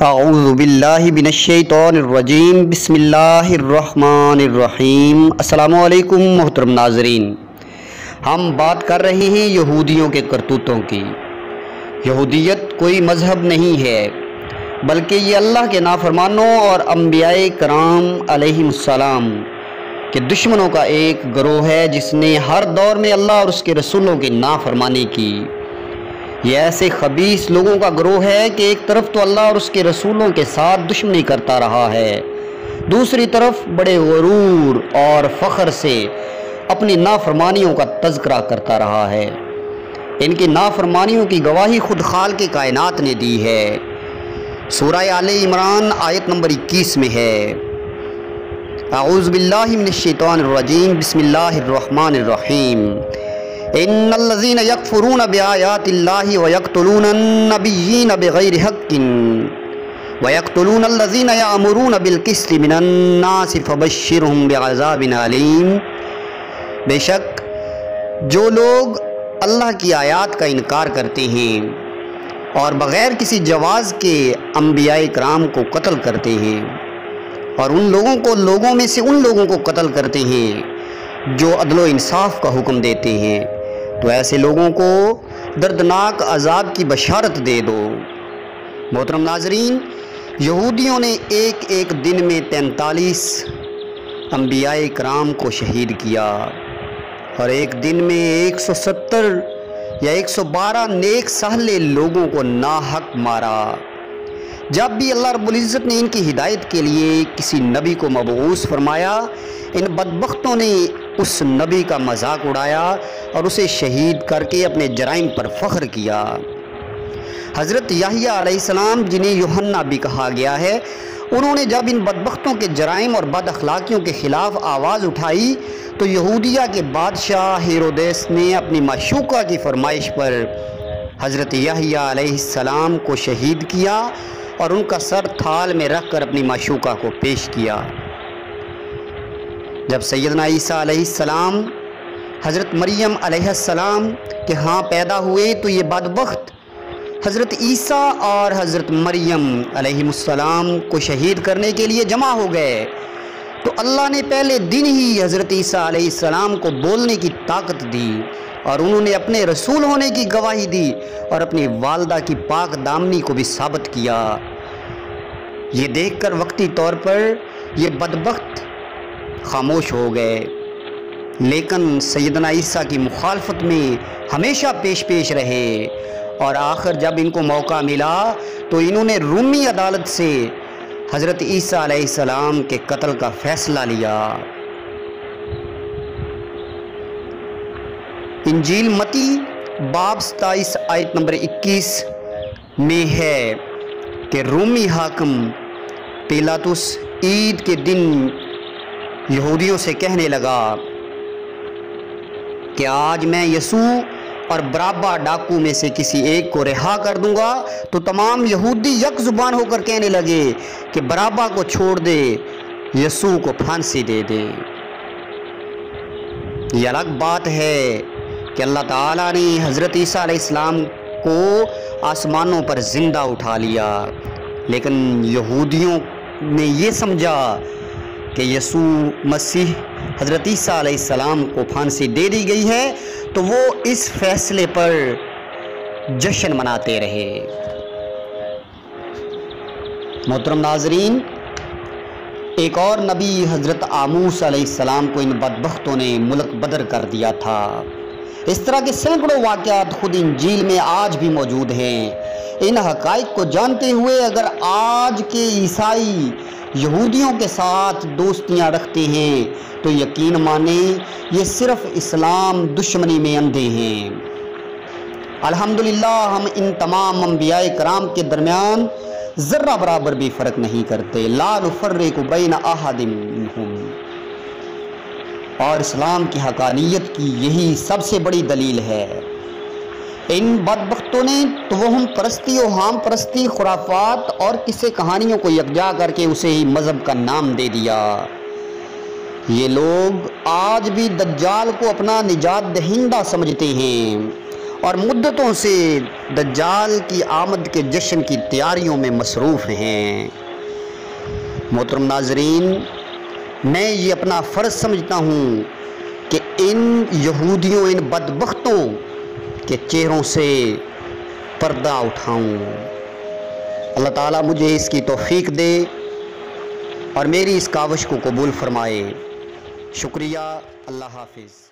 اعوذ باللہ من الشیطان الرجیم بسم اللہ الرحمن الرحیم۔ السلام علیکم محترم ناظرین، ہم بات کر رہے ہیں یہودیوں کے کرتوتوں کی۔ یہودیت کوئی مذہب نہیں ہے، بلکہ یہ اللہ کے نافرمانوں اور انبیاء کرام علیہم السلام کے دشمنوں کا ایک گروہ ہے، جس نے ہر دور میں اللہ اور اس کے رسولوں کی نافرمانی کی۔ یہ ایسے خبیث لوگوں کا گروہ ہے کہ ایک طرف تو اللہ اور اس کے رسولوں کے ساتھ دشمنی کرتا رہا ہے، دوسری طرف بڑے غرور اور فخر سے اپنی نافرمانیوں کا تذکرہ کرتا رہا ہے۔ ان کی نافرمانیوں کی گواہی خود خالق کائنات نے دی ہے۔ سورہ آل عمران آیت نمبر 21 میں ہے، اعوذ باللہ من الشیطان الرجیم بسم اللہ الرحمن الرحیم۔ ان الذین یکفرون بآیات اللہ ویقتلون النبیین بغیر حق ویقتلون الذین یأمرون بالقسط من الناس فبشرہم بعذاب علیم۔ بے شک جو لوگ اللہ کی آیات کا انکار کرتے ہیں اور بغیر کسی جواز کے انبیاء کرام کو قتل کرتے ہیں، اور ان لوگوں میں سے ان لوگوں کو قتل کرتے ہیں جو عدل و انصاف کا حکم دیتے ہیں، تو ایسے لوگوں کو دردناک عذاب کی بشارت دے دو۔ محترم ناظرین، یہودیوں نے ایک دن میں 43 انبیاء کرام کو شہید کیا، اور ایک دن میں 170 یا 112 نیک صالح لوگوں کو ناحق مارا۔ جب بھی اللہ رب العزت نے ان کی ہدایت کے لیے کسی نبی کو مبعوث فرمایا، ان بدبختوں نے اس نبی کا مذاق اڑایا اور اسے شہید کر کے اپنے جرائم پر فخر کیا۔ حضرت یحییٰ علیہ السلام، جنہیں یوحنا بھی کہا گیا ہے، انہوں نے جب ان بدبختوں کے جرائم اور بد اخلاقیوں کے خلاف آواز اٹھائی تو یہودیہ کے بادشاہ ہیرودیس نے اپنی معشوقہ کی فرمائش پر حضرت یحییٰ علیہ السلام کو شہید کیا اور ان کا سر تھال میں رکھ کر اپنی معشوقہ کو پیش کیا۔ جب سیدنا عیسیٰ علیہ السلام حضرت مریم علیہ السلام کے ہاں پیدا ہوئے تو یہ بدبخت حضرت عیسیٰ اور حضرت مریم علیہ السلام کو شہید کرنے کے لیے جمع ہو گئے، تو اللہ نے پہلے دن ہی حضرت عیسیٰ علیہ السلام کو بولنے کی طاقت دی، اور انہوں نے اپنے رسول ہونے کی گواہی دی اور اپنی والدہ کی پاک دامنی کو بھی ثابت کیا۔ یہ دیکھ کر وقتی طور پر یہ بدبخت خاموش ہو گئے، لیکن سیدنا عیسیٰ کی مخالفت میں ہمیشہ پیش رہے، اور آخر جب ان کو موقع ملا تو انہوں نے رومی عدالت سے حضرت عیسیٰ علیہ السلام کے قتل کا فیصلہ لیا۔ انجیل متی باب 27 آیت نمبر 21 میں ہے کہ رومی حاکم پیلاطس عید کے دن یہودیوں سے کہنے لگا کہ آج میں یسوع اور برابا ڈاکو میں سے کسی ایک کو رہا کر دوں گا، تو تمام یہودی یک زبان ہو کر کہنے لگے کہ برابا کو چھوڑ دے، یسوع کو پھانسی دے دے۔ یہ الگ بات ہے کہ اللہ تعالیٰ نے حضرت عیسیٰ علیہ السلام کو آسمانوں پر زندہ اٹھا لیا، لیکن یہودیوں نے یہ سمجھا کہ یسوع مسیح حضرت عیسیٰ علیہ السلام کو پھانسی دے دی گئی ہے، تو وہ اس فیصلے پر جشن مناتے رہے۔ محترم ناظرین، ایک اور نبی حضرت آموس علیہ السلام کو ان بدبختوں نے ملک بدر کر دیا تھا۔ اس طرح کے سینکڑوں واقعات خود انجیل میں آج بھی موجود ہیں۔ ان حقائق کو جانتے ہوئے اگر آج کے عیسائی یہودیوں کے ساتھ دوستیاں رکھتے ہیں تو یقین مانیں یہ صرف اسلام دشمنی میں اندھے ہیں۔ الحمدللہ ہم ان تمام انبیاء کرام کے درمیان ذرہ برابر بھی فرق نہیں کرتے، لا نفرق بین احد منہم، اور اسلام کی حقانیت کی یہی سب سے بڑی دلیل ہے۔ ان بدبختوں نے توہم پرستی و ہام پرستی، خرافات اور قصے کہانیوں کو یکجا کر کے اسے ہی مذہب کا نام دے دیا۔ یہ لوگ آج بھی دجال کو اپنا نجات دہندہ سمجھتے ہیں اور مدتوں سے دجال کی آمد کے جشن کی تیاریوں میں مصروف ہیں۔ محترم ناظرین، میں یہ اپنا فرض سمجھتا ہوں کہ ان یہودیوں، ان بدبختوں کے چہروں سے پردہ اٹھاؤں۔ اللہ تعالیٰ مجھے اس کی توفیق دے اور میری اس کاوش کو قبول فرمائے۔ شکریہ، اللہ حافظ۔